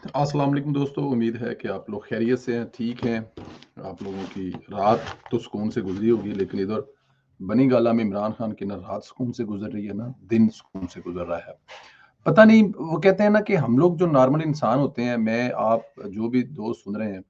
अस्सलाम वालेकुम दोस्तों, उम्मीद है कि आप लोग खैरियत से हैं, ठीक हैं। आप लोगों की रात तो सुकून से गुज़री होगी, लेकिन इधर बनी गाला में इमरान खान की ना रात सुकून से गुज़र रही है, ना दिन सुकून से गुज़र रहा है। पता नहीं, वो कहते हैं ना कि हम लोग जो नॉर्मल इंसान होते हैं, मैं, आप जो भी दोस्त सुन रहे हैं,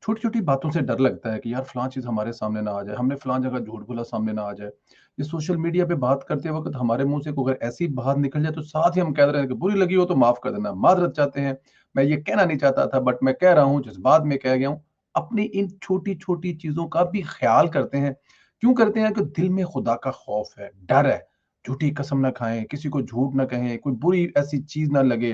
छोटी-छोटी बातों से डर लगता है कि यार फलाँ चीज़ हमारे सामने ना आ जाए, हमने फलाँ जगह झूठ बोला सामने ना आ जाए। ये सोशल मीडिया पे बात करते वक़्त हमारे मुँह से कोई अगर ऐसी बात निकल जाए तो साथ ही हम कह रहे हैं कि बुरी लगी हो तो माफ़ कर देना, माज़रत चाहते हैं। मैं ये कहना नहीं चाहता था बट मैं कह रहा हूँ, जज़्बात में कह गया हूँ। अपनी इन छोटी-छोटी चीज़ों का भी ख़्याल करते हैं। क्यों करते हैं? कि दिल में खुदा का खौफ है, डर है। झूठी कसम ना खाएँ, किसी को झूठ ना कहें, कोई बुरी ऐसी चीज़ ना लगे।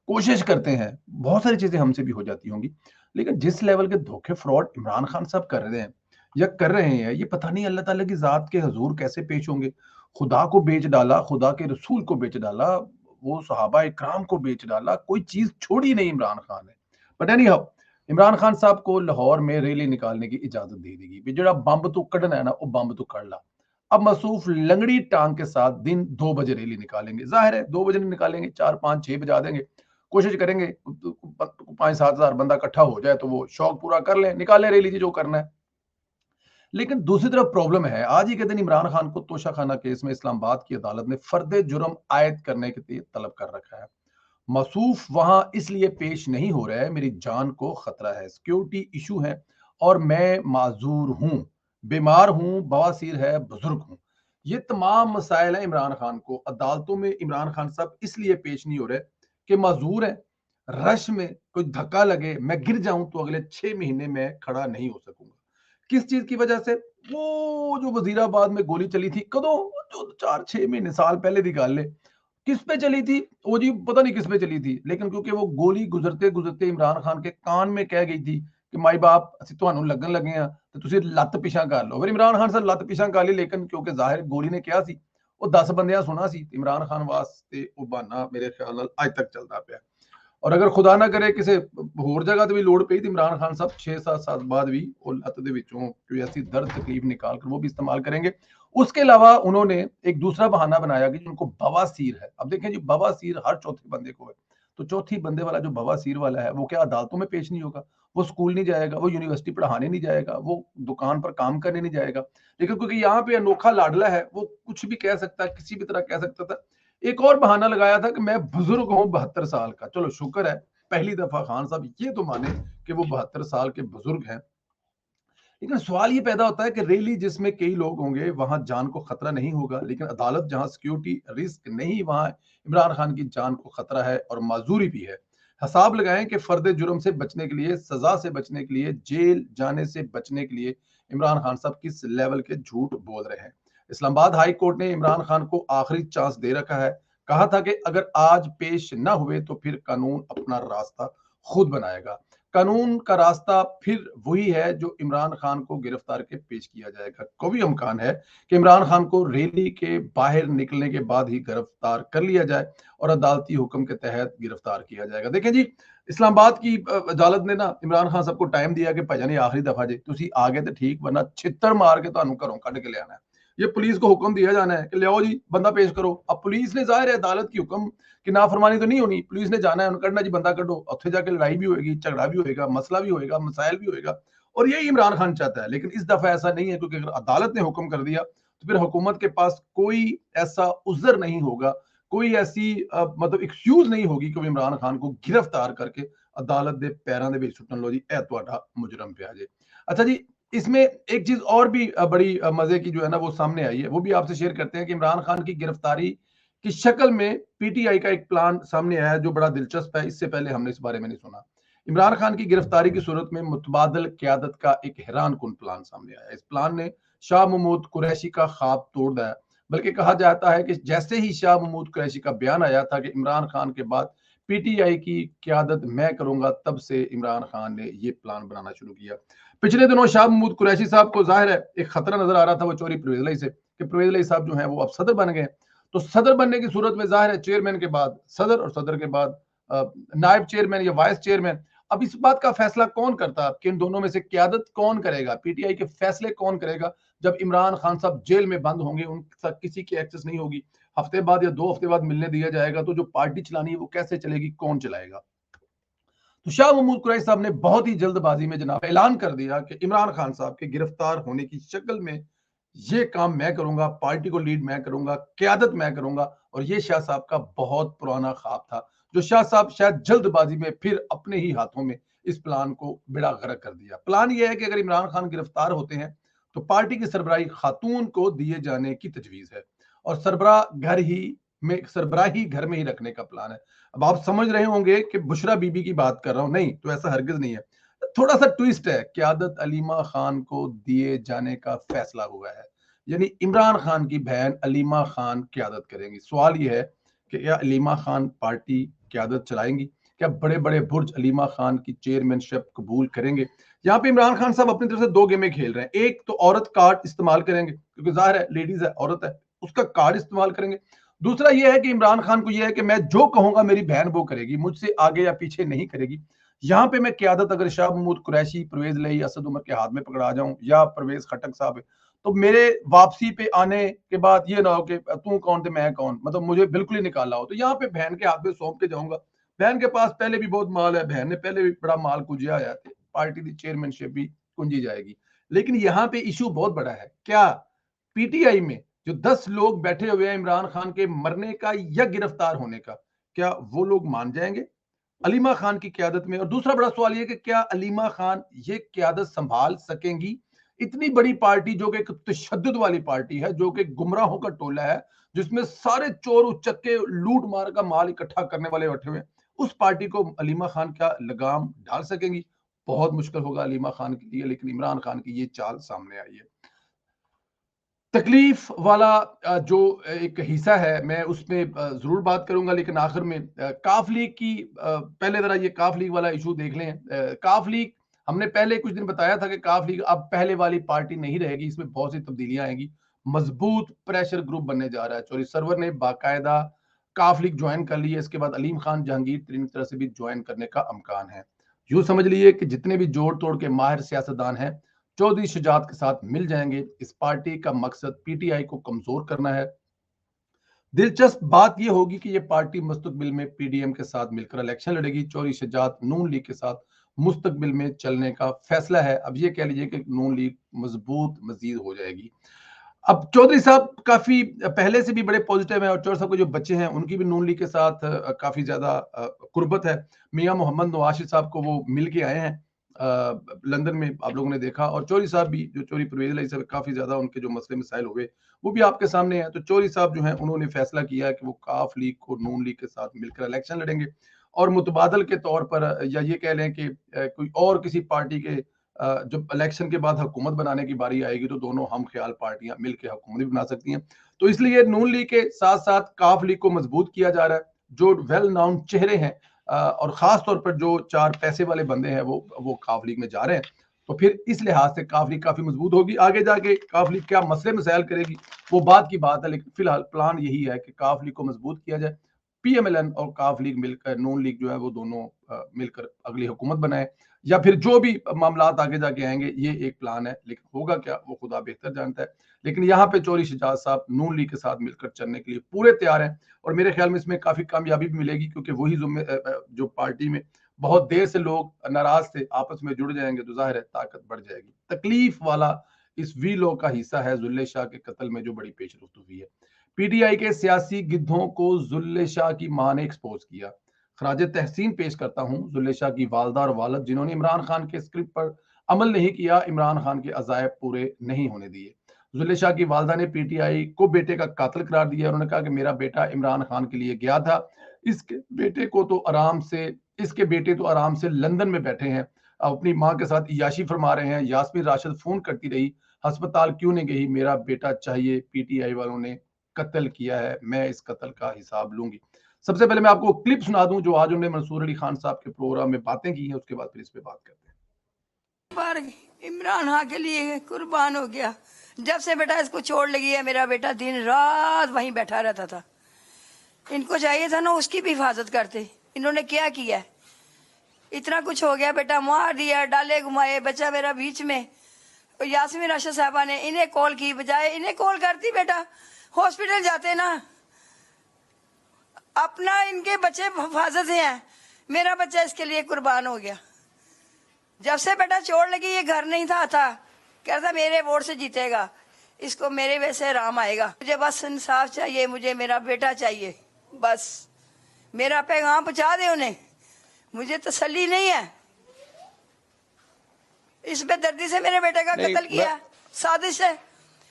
कोशिश करते हैं, बहुत सारी चीज़ें हमसे भी हो जाती होंगी। लेकिन जिस लेवल के धोखे फ्रॉड इमरान खान साहब कर रहे हैं या कर रहे हैं, ये पता नहीं अल्लाह ताला की ज़ात के हुज़ूर कैसे पेश होंगे। खुदा को बेच डाला, खुदा के रसूल को बेच डाला, वो सहाबा इकराम को बेच डाला, कोई चीज़ छोड़ी नहीं इमरान खान ने। But any how, Imran Khan साहब को लाहौर में रैली निकालने की इजाज़त दे दी गई भी जेड़ा बंब तू कढ़ना है ना, वो बंब तू कढ़ ला। अब मसूफ लंगड़ी टांग के साथ दिन 2 बजे रैली निकालेंगे। ज़ाहिर है 2 बजे नहीं निकालेंगे, 4, 5, 6 बजा देंगे। कोशिश करेंगे 5-7 हज़ार बंदा इकट्ठा हो जाए तो वो शौक पूरा कर लें, निकालें रैली जी जो करना है। लेकिन दूसरी तरफ प्रॉब्लम है, आज ही के दिन इमरान खान को तोशाखाना केस में इस्लामाबाद की अदालत ने फर्द जुर्म आयद करने के लिए तलब कर रखा है। मसूफ वहां इसलिए पेश नहीं हो रहा है, मेरी जान को खतरा है, सिक्योरिटी इशू है और मैं माजूर हूं, बीमार हूं, बवासीर है, बुजुर्ग हूं। ये तमाम मसाइल हैं इमरान खान को। अदालतों में इमरान खान साहब इसलिए पेश नहीं हो रहे कि माजूर है, रश में कोई धक्का लगे, मैं गिर जाऊं तो अगले 6 महीने में खड़ा नहीं हो सकूंगा। किस चीज की वजह से? वो जो वजीराबाद में गोली चली थी कदों, जो 4-6 महीने साल पहले की गल है। किस पे चली थी? वो जी पता नहीं किस पे चली थी, लेकिन क्योंकि वो गोली गुजरते गुजरते इमरान खान के कान में कह गई थी कि माई बाप ਅਸੀਂ ਤੁਹਾਨੂੰ ਲੱਗਣ ਲੱਗੇ ਆ ਤੇ ਤੁਸੀਂ ਲੱਤ ਪਿਛਾਂ ਕਰ ਲਓ। ਫਿਰ ਇਮਰਾਨ ਖਾਨ ਸਰ ਲੱਤ ਪਿਛਾਂ ਕਰ ਲਈ, लेकिन क्योंकि ਜ਼ਾਹਿਰ ਗੋਲੀ ਨੇ ਕਿਹਾ ਸੀ, ਉਹ 10 ਬੰਦਿਆਂ ਸੁਣਾ ਸੀ ਤੇ ਇਮਰਾਨ ਖਾਨ ਵਾਸਤੇ ਉਹ ਬਹਾਨਾ ਮੇਰੇ ਖਿਆਲ ਨਾਲ ਅੱਜ ਤੱਕ ਚੱਲਦਾ ਪਿਆ। ਔਰ ਅਗਰ ਖੁਦਾ ਨਾ ਕਰੇ ਕਿਸੇ ਹੋਰ ਜਗ੍ਹਾ ਤੇ ਵੀ ਲੋੜ ਪਈ तो इमरान खान साहब 6-7 साल बाद भी वो लत ਦੇ ਵਿੱਚੋਂ कोई ऐसी दर्द तकलीफ निकाल कर वो भी इस्तेमाल करेंगे। उसके अलावा उन्होंने एक दूसरा बहाना बनाया कि उनको बवासीर है। अब देखें जी, बवासीर हर चौथे बंदे को है, तो चौथी बंदे वाला जो बवासीर वाला है वो क्या अदालतों में पेश नहीं होगा? वो स्कूल नहीं जाएगा, वो यूनिवर्सिटी पढ़ाने नहीं जाएगा, वो दुकान पर काम करने नहीं जाएगा। लेकिन क्योंकि यहाँ पे अनोखा लाडला है, वो कुछ भी कह सकता है, किसी भी तरह कह सकता था। एक और बहाना लगाया था कि मैं बुजुर्ग हूं 72 साल का। चलो शुक्र है पहली दफा खान साहब ये तो माने कि वो 72 साल के बुजुर्ग हैं। लेकिन सवाल ये पैदा होता है कि रैली जिसमें कई लोग होंगे वहां जान को खतरा नहीं होगा, लेकिन अदालत जहां सिक्योरिटी रिस्क नहीं, वहां इमरान खान की जान को खतरा है और माजूरी भी है। हिसाब लगाएं कि फर्द जुर्म से बचने के लिए, सजा से बचने के लिए, जेल जाने से बचने के लिए इमरान खान साहब किस लेवल के झूठ बोल रहे हैं। इस्लामाबाद हाई कोर्ट ने इमरान खान को आखिरी चांस दे रखा है। कहा था कि अगर आज पेश न हुए तो फिर कानून अपना रास्ता खुद बनाएगा। कानून का रास्ता फिर वही है जो इमरान खान को गिरफ्तार के पेश किया जाएगा। कोई इम्कान है कि इमरान खान को रैली के बाहर निकलने के बाद ही गिरफ्तार कर लिया जाए और अदालती हुक्म के तहत गिरफ्तार किया जाएगा। देखिए जी, इस्लामाबाद की अदालत ने ना इमरान खान साहब को टाइम दिया कि भाईजान आखिरी दफा जी तुसी आ गए तो ठीक, वरना छितर मार के ਤੁਹਾਨੂੰ घरों कढ़ के लिया है। ये पुलिस को हुक्म दिया जाना है कि ले आओ जी बंदा पेश करो। अब पुलिस ने, जाहिर है अदालत की हुक्म कि नाफरमानी तो नहीं होनी, पुलिस ने जाना है, उन्होंने करना जी बंदा कढ़ो, उत्थे जाके लड़ाई भी होगी, झगड़ा भी होगा, मसला भी होगा, मसाइल भी होगा। और यही इमरान खान चाहता है। लेकिन इस दफा ऐसा नहीं है, क्योंकि अगर अदालत ने हुक्म कर दिया तो फिर हुकूमत के पास कोई ऐसा उज्र नहीं होगा, कोई ऐसी मतलब एक्सक्यूज नहीं होगी कि इमरान खान को गिरफ्तार करके अदालत के पैरों के सुटन लो जी ए तुहाडा मुजरम पे आ जाए। अच्छा जी, इसमें एक चीज और भी बड़ी मजे की जो है ना वो सामने आई है, वो भी आपसे शेयर करते हैं कि इमरान खान की गिरफ्तारी की शक्ल में पीटीआई का एक प्लान सामने आया है जो बड़ा दिलचस्प है। इससे पहले हमने इस बारे में नहीं सुना। इमरान खान की गिरफ्तारी की सूरत में मुतबादल क्यादत का एक हैरान कुन प्लान सामने आया। इस प्लान ने शाह महमूद कुरैशी का ख्वाब तोड़ दिया। बल्कि कहा जाता है कि जैसे ही शाह महमूद कुरैशी का बयान आया था कि इमरान खान के बाद पीटीआई की क्यादत मैं करूंगा, तब से इमरान खान ने यह प्लान बनाना शुरू किया। पिछले दिनों शाह महमूद कुरैशी साहब को जाहिर है एक खतरा नजर आ रहा था वो चोरी परवेज लाई से, कि परवेज लाई साहब जो है वो अब सदर बन गए। तो सदर बनने की सूरत में जाहिर है चेयरमैन के बाद सदर और सदर के बाद नायब चेयरमैन या वाइस चेयरमैन। अब इस बात का फैसला कौन करता है कि इन दोनों में से क्यादत कौन करेगा, पीटीआई के फैसले कौन करेगा जब इमरान खान साहब जेल में बंद होंगे, उन तक किसी की एक्सेस नहीं होगी, हफ्ते बाद या 2 हफ्ते बाद मिलने दिया जाएगा, तो जो पार्टी चलानी है वो कैसे चलेगी, कौन चलाएगा? तो शाह महमूद कुरैशी साहब ने बहुत ही जल्दबाजी में जनाब ऐलान कर दिया कि इमरान खान साहब के गिरफ्तार होने की शक्ल में ये काम मैं करूंगा, पार्टी को लीड मैं करूंगा, क्यादत मैं करूंगा। और ये शाह साहब का बहुत पुराना ख्वाब था, जो शाह साहब शायद जल्दबाजी में फिर अपने ही हाथों में इस प्लान को बेड़ा गर्क कर दिया। प्लान यह है कि अगर इमरान खान गिरफ्तार होते हैं तो पार्टी की सरबराही खातून को दिए जाने की तजवीज है और सरबराही घर में ही रखने का प्लान है। अब आप समझ रहे होंगे कि बुशरा बीबी की बात कर रहा हूं, नहीं तो ऐसा हरगिज नहीं है। थोड़ा सा ट्विस्ट है, क्यादत अलीमा खान को दिए जाने का फैसला हुआ है, यानी इमरान खान की बहन अलीमा खान क्यादत करेंगी। सवाल यह है कि क्या अलीमा खान पार्टी क्यादत चलाएंगी? क्या बड़े बड़े बुर्ज अलीमा खान की चेयरमैनशिप कबूल करेंगे? यहाँ पे इमरान खान साहब अपनी तरफ से दो गेमें खेल रहे हैं। एक तो औरत कार्ड इस्तेमाल करेंगे, क्योंकि जाहिर है लेडीज है, औरत है, उसका कार्ड इस्तेमाल करेंगे। दूसरा यह है कि इमरान खान को यह है कि मैं जो कहूंगा मेरी बहन वो करेगी, मुझसे आगे या पीछे नहीं करेगी। यहां पे मैं क्यादत अगर शाह महमूद कुरैशी, परवेज लई, असद उमर के हाथ में पकड़ा जाऊं या परवेज खटक साहब, तो मेरे वापसी पे आने के बाद ये ना हो कि तू कौन थे मैं कौन, मतलब मुझे बिल्कुल ही निकाला हो। तो यहाँ पे बहन के हाथ में सौंप के जाऊंगा। बहन के पास पहले भी बहुत माल है, बहन ने पहले भी बड़ा माल कुंजिया है, पार्टी की चेयरमैनशिप भी कुंजी जाएगी। लेकिन यहाँ पे इशू बहुत बड़ा है, क्या पीटीआई में जो 10 लोग बैठे हुए हैं इमरान खान के मरने का या गिरफ्तार होने का, क्या वो लोग मान जाएंगे अलीमा खान की क्यादत में? और दूसरा बड़ा सवाल यह कि क्या अलीमा खान ये क्यादत संभाल सकेंगी? इतनी बड़ी पार्टी जो कि एक तशद्दुद वाली पार्टी है, जो कि गुमराहों का टोला है, जिसमें सारे चोर उचक्के लूट मार का माल इकट्ठा करने वाले बैठे हुए, उस पार्टी को अलीमा खान क्या लगाम डाल सकेंगी? बहुत मुश्किल होगा अलीमा खान के लिए, लेकिन इमरान खान की ये चाल सामने आई है। तकलीफ वाला जो एक हिस्सा है, मैं उसमें जरूर बात करूंगा, लेकिन आखिर में काफ लीग की पहले जरा ये काफ लीग वाला इशू देख लें। काफ लीग, हमने पहले कुछ दिन बताया था कि काफ लीग अब पहले वाली पार्टी नहीं रहेगी, इसमें बहुत सी तब्दीलियां आएंगी। मजबूत प्रेशर ग्रुप बनने जा रहा है। चोरी सरवर ने बाकायदा काफ लीग ज्वाइन कर ली है, इसके बाद अलीम खान, जहांगीर तरीन की तरह से भी ज्वाइन करने का अमकान है। यूं समझ लीजिए कि जितने भी जोड़ तोड़ के माहिर सियासतदान हैं चौधरी शुजात के साथ मिल जाएंगे। इस पार्टी का मकसद पीटीआई को कमजोर करना है। दिलचस्प बात यह होगी कि यह पार्टी मुस्तकबिल में पीडीएम के साथ मिलकर इलेक्शन लड़ेगी। चौधरी शुजात नून लीग के साथ मुस्तकबिल में चलने का फैसला है। अब यह कह लीजिए कि नून लीग मजबूत मजीद हो जाएगी। अब चौधरी साहब काफी पहले से भी बड़े पॉजिटिव हैं और चौधरी साहब के जो बच्चे हैं उनकी भी नून लीग के साथ काफी ज्यादा कुर्बत है। मियां मोहम्मद नवाज साहब को वो मिल के आए हैं लंदन में, आप लोगों ने देखा। और चौधरी साहब भी, जो चौधरी परवेज अली साहब, काफी ज्यादा उनके जो मसले मसाइल हुए वो भी आपके सामने है। तो चौधरी साहब जो है उन्होंने फैसला किया है कि वो काफ लीग को नून लीग के साथ मिलकर इलेक्शन लड़ेंगे और मुतबादल के तौर पर, या ये कह लें कि कोई और किसी पार्टी के जब इलेक्शन के बाद हुकूमत बनाने की बारी आएगी तो दोनों हम ख्याल पार्टियां मिलकर हुकूमत भी बना सकती हैं। तो इसलिए नून लीग के साथ साथ काफ लीग को मजबूत किया जा रहा है। जो वेल नाउन चेहरे हैं और खास तौर पर जो 4 पैसे वाले बंदे हैं वो काफ लीग में जा रहे हैं। तो फिर इस लिहाज से काफ लीग काफी मजबूत होगी। आगे जाके काफ लीग क्या मसले मसाइल करेगी वो बात की बात है, लेकिन फिलहाल प्लान यही है कि काफ लीग को मजबूत किया जाए, पीएमएलएन और काफ लीग मिलकर, नून लीग जो है वो दोनों मिलकर अगली हुकूमत बनाए, या फिर जो भी मामला आगे जाके आएंगे, ये एक प्लान है। लेकिन होगा क्या वो खुदा बेहतर जानता है। लेकिन यहाँ पे चौधरी शुजात साहब नून लीग के साथ मिलकर चलने के लिए पूरे तैयार हैं और मेरे ख्याल में इसमें काफी कामयाबी भी मिलेगी, क्योंकि वही जो पार्टी में बहुत देर से लोग नाराज थे आपस में जुड़ जाएंगे तो जाहिर है ताकत बढ़ जाएगी। तकलीफ वाला इस वीलो का हिस्सा है जुल्ले शाह के कत्ल में जो बड़ी पेशरफ्त हुई है। पीटीआई के सियासी गिद्धों को जुल्ले शाह की मां ने एक्सपोज किया। खराज तहसीन पेश करता हूं जुल्ले शाह की वालदा और वालद, जिन्होंने इमरान खान के स्क्रिप्ट पर अमल नहीं किया, इमरान खान के अजायब पूरे नहीं होने दिए। जुल्ले शाह की वालदा ने पीटीआई को बेटे का कातिल करार दिया। उन्होंने कहा कि मेरा बेटा इमरान खान के लिए गया था, इसके बेटे तो आराम से लंदन में बैठे हैं, अपनी मां के साथ इयाशी फरमा रहे हैं। यास्मीन राशिद फोन करती रही, अस्पताल क्यों नहीं गई, मेरा बेटा चाहिए, पीटीआई वालों ने कत्ल किया है, मैं इस कत्ल का हिसाब लूंगी। सबसे पहले मैं आपको क्लिप सुना दूं जो आज उन्होंने मंसूर अली खान साहब के प्रोग्राम में बातें की हैं, उसके बाद फिर इस पे बात करते हैं। पर इमरान खान के लिए कुर्बान हो गया। जब से बेटा इसको छोड़ लगी है, मेरा बेटा दिन रात वहीं बैठा रहता था। इनको चाहिए था ना उसकी भी हिफाजत करते, इन्होंने क्या किया? इतना कुछ हो गया, बेटा मार दिया, डाले घुमाए, बच्चा मेरा बीच में। यास्मीन राशिद साहबा ने इन्हें कॉल की बजाय इन्हें कॉल करती, बेटा हॉस्पिटल जाते ना, अपना इनके बच्चे हिफाजत हैं। मेरा बच्चा इसके लिए कुर्बान हो गया। जब से बेटा चोट लगी, ये घर नहीं था कहता मेरे वोट से जीतेगा, इसको मेरे वजह से आराम आएगा। मुझे बस इंसाफ चाहिए, मुझे मेरा बेटा चाहिए, बस मेरा पैगाम पहुंचा दे उन्हें। मुझे तसल्ली नहीं है। इस बेदर्दी से मेरे बेटे का कत्ल किया, साजिश है।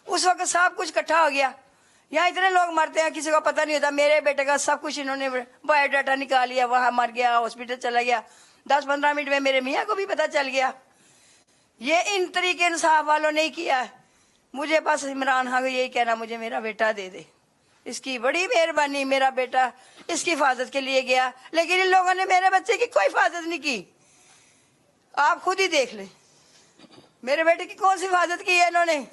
उस वक्त सब कुछ इकट्ठा हो गया। यहाँ इतने लोग मरते हैं, किसी को पता नहीं होता। मेरे बेटे का सब कुछ इन्होंने बायोडाटा निकाल लिया, वहां मर गया, हॉस्पिटल चला गया। 10-15 मिनट में मेरे मियाँ को भी पता चल गया। ये इन तरीके इंसाफ वालों ने किया है। मुझे बस इमरान खान को यही कहना, मुझे मेरा बेटा दे दे। इसकी बड़ी मेहरबानी, मेरा बेटा इसकी हिफाजत के लिए गया, लेकिन इन लोगों ने मेरे बच्चे की कोई हिफाजत नहीं की। आप खुद ही देख ले, मेरे बेटे की कौन सी हिफाजत की है इन्होंने।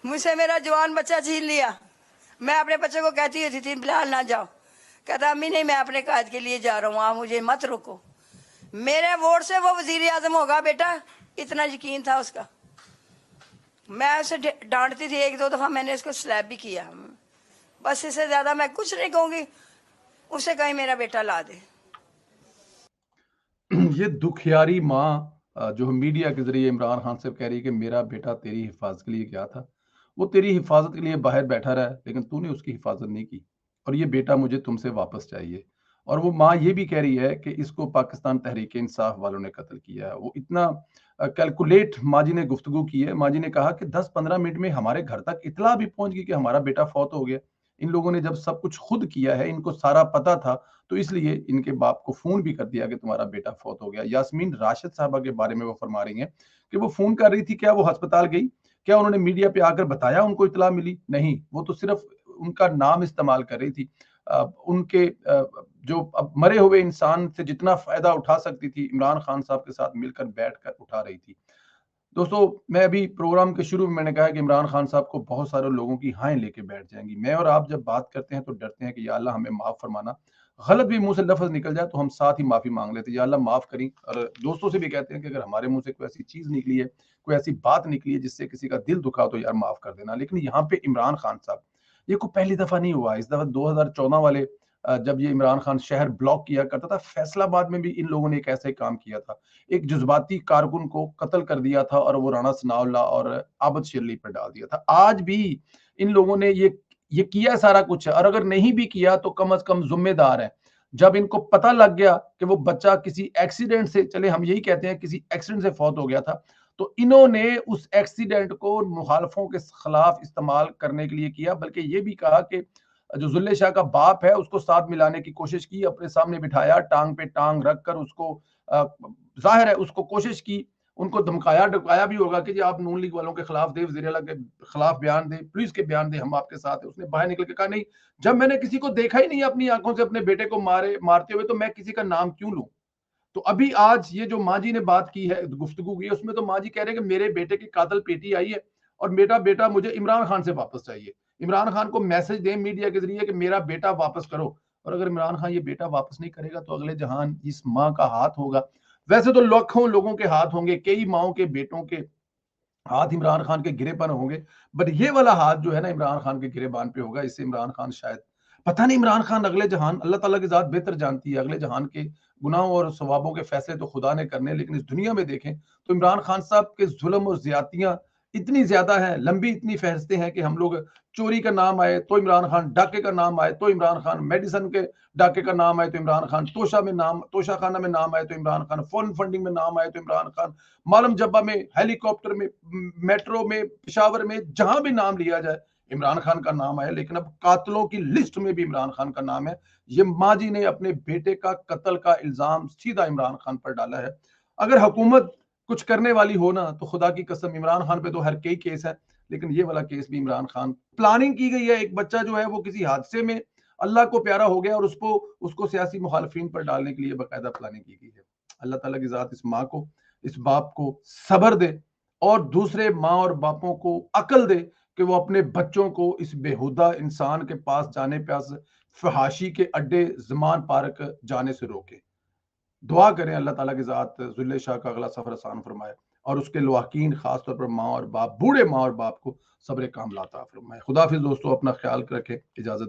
मुझसे मेरा जवान बच्चा छीन लिया। मैं अपने बच्चे को कहती होती थी बिलाल ना जाओ, कहता अम्मी नहीं, मैं अपने कायद के लिए जा रहा हूँ, आप मुझे मत रोको। मेरे वोट से वो वजीर आजम होगा बेटा, इतना यकीन था उसका। मैं उसे डांटती थी, 1-2 दफा मैंने इसको स्लैप भी किया। बस इससे ज्यादा मैं कुछ नहीं कहूंगी। उसे कहीं मेरा बेटा ला दे। ये दुखियारी माँ जो मीडिया के जरिए इमरान खान से कह रही है कि मेरा बेटा तेरी हिफाजत के लिए गया था, वो तेरी हिफाजत के लिए बाहर बैठा रहा है, लेकिन तूने उसकी हिफाजत नहीं की, और ये बेटा मुझे तुमसे वापस चाहिए। और वो माँ ये भी कह रही है कि इसको पाकिस्तान तहरीक इंसाफ वालों ने कत्ल किया है। वो इतना कैलकुलेट माजी ने गुफ्तगू की है। माजी ने कहा कि 10-15 मिनट में हमारे घर तक इतला भी पहुंच गई कि हमारा बेटा फौत हो गया। इन लोगों ने जब सब कुछ खुद किया है, इनको सारा पता था, तो इसलिए इनके बाप को फोन भी कर दिया कि तुम्हारा बेटा फौत हो गया। यास्मीन राशिद साहबा के बारे में वो फरमा रही हैं कि वो फोन कर रही थी, क्या वो अस्पताल गई, क्या उन्होंने मीडिया पे आकर बताया, उनको इतला मिली? नहीं, वो तो सिर्फ उनका नाम इस्तेमाल कर रही थी। उनके जो अब मरे हुए इंसान से जितना फायदा उठा सकती थी, इमरान खान साहब के साथ मिलकर बैठकर उठा रही थी। दोस्तों, मैं अभी प्रोग्राम के शुरू में मैंने कहा कि इमरान खान साहब को बहुत सारे लोगों की हाएं लेके बैठ जाएंगी। मैं और आप जब बात करते हैं तो डरते हैं कि या अल्लाह हमें माफ फरमाना, गलत भी मुंह से लफ्ज निकल जाए तो हम साथ ही माफी मांग लेते हैं, या अल्लाह माफ करी। और दोस्तों से भी कहते हैं कि अगर हमारे मुंह से कोई ऐसी चीज निकली है, कोई ऐसी बात निकली है जिससे किसी का दिल दुखा, तो यार माफ कर देना। लेकिन यहाँ पे इमरान खान साहब, ये कोई पहली दफा नहीं हुआ। इस दफा 2014 वाले जब ये इमरान खान शहर ब्लॉक किया करता था, फैसलाबाद में भी इन लोगों ने एक ऐसा ही काम किया था। एक जज्बाती कारकुन को कत्ल कर दिया था और वो राणा सनाउल्लाह और आबद शेरली पर डाल दिया था। आज भी इन लोगों ने ये किया सारा कुछ है, और अगर नहीं भी किया तो कम से कम जिम्मेदार है। जब इनको पता लग गया कि वो बच्चा किसी एक्सीडेंट से, चले हम यही कहते हैं किसी एक्सीडेंट से फौत हो गया था, तो इन्होंने उस एक्सीडेंट को मुखालफों के खिलाफ इस्तेमाल करने के लिए किया। बल्कि ये भी कहा कि जो जुल्ले शाह का बाप है उसको साथ मिलाने की कोशिश की, अपने सामने बिठाया, टांग पे टांग रखकर उसको जाहिर है उसको कोशिश की, उनको धमकाया डकाया भी होगा कि जी आप नून लीग वालों के खिलाफ दे, वज़ीर आला के खिलाफ बयान दे, पुलिस के बयान दे, हम आपके साथ है। उसने बाहर निकल के कहा नहीं, जब मैंने किसी को देखा ही नहीं अपनी आंखों से अपने बेटे को मारते हुए, तो मैं किसी का नाम क्यों लूं। तो अभी आज ये जो माँ जी ने बात की है, गुफ्तगू की है, उसमें तो माँ जी कह रहे हैं कि मेरे बेटे की कातल पेटी आई है और मेरा बेटा मुझे इमरान खान से वापस चाहिए। इमरान खान को मैसेज दें मीडिया के जरिए कि मेरा बेटा वापस करो। और अगर इमरान खान ये बेटा वापस नहीं करेगा तो अगले जहान इस माँ का हाथ होगा। वैसे तो लाखों लोगों के हाथ होंगे, कई माओं के बेटों के हाथ इमरान खान के गिरेबान होंगे, बट ये वाला हाथ जो है ना इमरान खान के गिरेबान पे होगा। इससे इमरान खान शायद, पता नहीं, इमरान खान अगले जहान, अल्लाह ताला की जात बेहतर जानती है, अगले जहान के गुनाहों और सवाबों के फैसले तो खुदा ने करने, लेकिन इस दुनिया में देखें तो इमरान खान साहब के जुल्म और ज्यादतियां इतनी ज्यादा है, लंबी इतनी फहरिस्तें हैं कि हम लोग चोरी का नाम आए तो इमरान खान, डाके का नाम आए तो इमरान खान, मेडिसन के डाके का नाम आए तो इमरान खान, तोशा खाना में नाम आए तो इमरान खान, फॉरेन फंडिंग में नाम आए तो इमरान खान, मालम जब्बा में, हेलीकॉप्टर में, मेट्रो में, पेशावर में, जहां भी नाम लिया जाए इमरान खान का नाम आया। लेकिन अब कातलों की लिस्ट में भी इमरान खान का नाम है। ये माँ जी ने अपने बेटे का कत्ल का इल्जाम सीधा इमरान खान पर डाला है। अगर हुकूमत कुछ करने वाली हो ना, तो खुदा की कसम, इमरान खान पे तो हर कई केस है, लेकिन ये वाला केस भी इमरान खान, प्लानिंग की गई है। एक बच्चा जो है वो किसी हादसे में अल्लाह को प्यारा हो गया और उसको सियासी मुखालफिन पर डालने के लिए बाकायदा प्लानिंग की गई है। अल्लाह ताला की जात इस माँ को, इस बाप को सब्र दे और दूसरे माँ और बापों को अकल दे कि वो अपने बच्चों को इस बेहुदा इंसान के पास जाने, पास फहाशी के अड्डे ज़मान पार्क जाने से रोके। दुआ करें अल्लाह ताला की जात जुल्ले शाह का अगला सफर आसान फरमाए और उसके लवाकीन खास तौर पर माँ और बाप, बूढ़े माँ और बाप को सब्र कामला अता फरमाए। खुदाफिज दोस्तों, अपना ख्याल रखें, इजाजत दें।